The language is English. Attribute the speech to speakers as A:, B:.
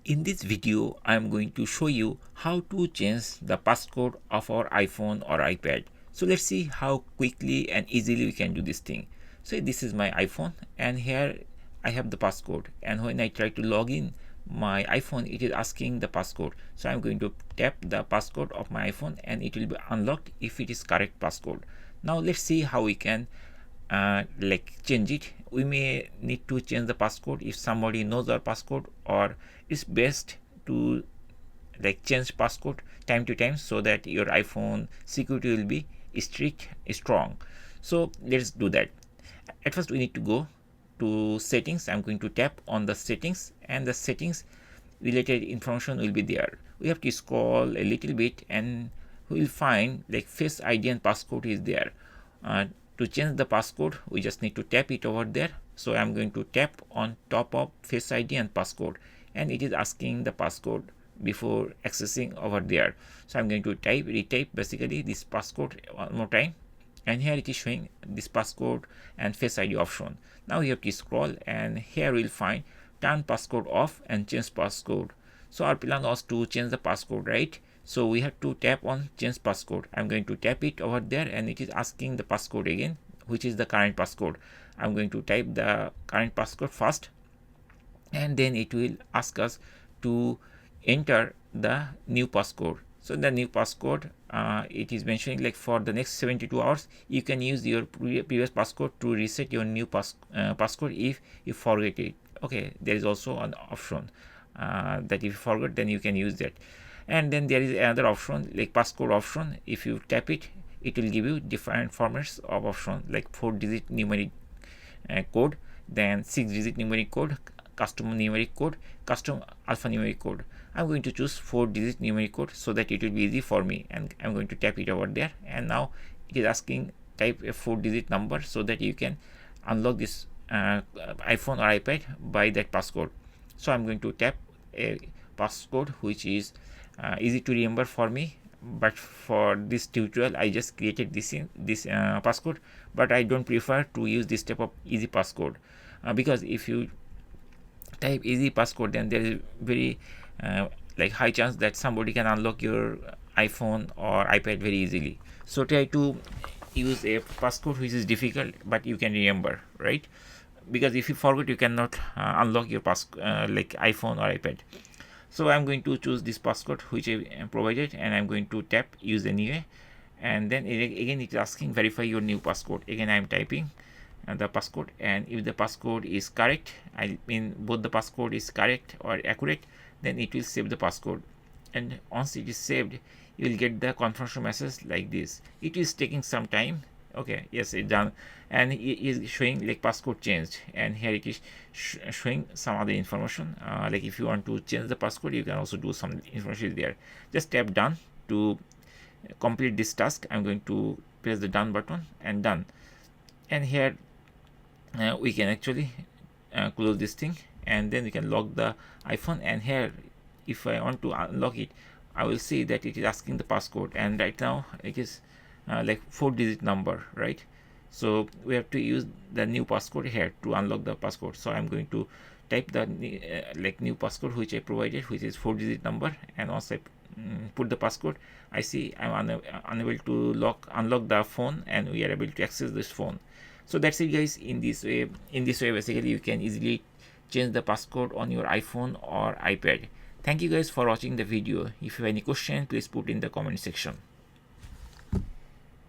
A: In this video, I am going to show you how to change the passcode of our iPhone or iPad. So let's see how quickly and easily we can do this thing. So this is my iPhone and here I have the passcode, and when I try to log in my iPhone, it is asking the passcode. So I'm going to tap the passcode of my iPhone and it will be unlocked if it is correct passcode. Now let's see how we can change it. We may need to change the passcode if somebody knows our passcode, or it's best to change passcode time to time so that your iPhone security will be strong. So let's do that. At first we need to go to settings. I'm going to tap on the settings and the settings related information will be there. We have to scroll a little bit and we will find Face ID and passcode is there. To change the passcode, we just need to tap it over there. So I'm going to tap on top of Face ID and passcode, and it is asking the passcode before accessing over there. So I'm going to retype basically this passcode one more time, and here it is showing this passcode and Face ID option. Now you have to scroll and here we'll find turn passcode off and change passcode. So our plan was to change the passcode, right? So we have to tap on change passcode. I'm going to tap it over there and it is asking the passcode again, which is the current passcode. I'm going to type the current passcode first, and then it will ask us to enter the new passcode. So the new passcode, it is mentioning for the next 72 hours you can use your previous passcode to reset your new passcode if you forget it. Okay, there is also an option that if you forget, then you can use that. And then there is another option passcode option. If you tap it, it will give you different formats of option, 4-digit numeric code, then 6-digit numeric code, custom numeric code, custom alphanumeric code. I'm going to choose 4-digit numeric code so that it will be easy for me, and I'm going to tap it over there. And now it is asking type a 4-digit number so that you can unlock this iPhone or iPad by that passcode. So I'm going to tap a passcode which is easy to remember for me, but for this tutorial I just created this passcode, but I don't prefer to use this type of easy passcode because if you type easy passcode, then there is very high chance that somebody can unlock your iPhone or iPad very easily. So try to use a passcode which is difficult but you can remember, right? Because if you forget, you cannot unlock your iPhone or iPad. So I'm going to choose this passcode which I provided, and I'm going to tap use anyway, and then again it is asking verify your new passcode. Again I'm typing the passcode, and if the passcode is correct, I mean both the passcode is correct or accurate, then it will save the passcode. And once it is saved, you will get the confirmation message like this. It is taking some time. Okay, yes, it's done, and it is showing passcode changed, and here it is showing some other information. If you want to change the passcode, you can also do some information there. Just tap done to complete this task. I'm going to press the done button and done, and here we can actually close this thing, and then we can lock the iPhone. And here if I want to unlock it, I will see that it is asking the passcode, and right now it is 4-digit number, right? So we have to use the new passcode here to unlock the passcode. So I'm going to type the new passcode which I provided, which is 4-digit number, and once I put the passcode, I see I'm unable to unlock the phone, and we are able to access this phone. So that's it, guys. In this way basically you can easily change the passcode on your iPhone or iPad. Thank you guys for watching the video. If you have any question, please put in the comment section.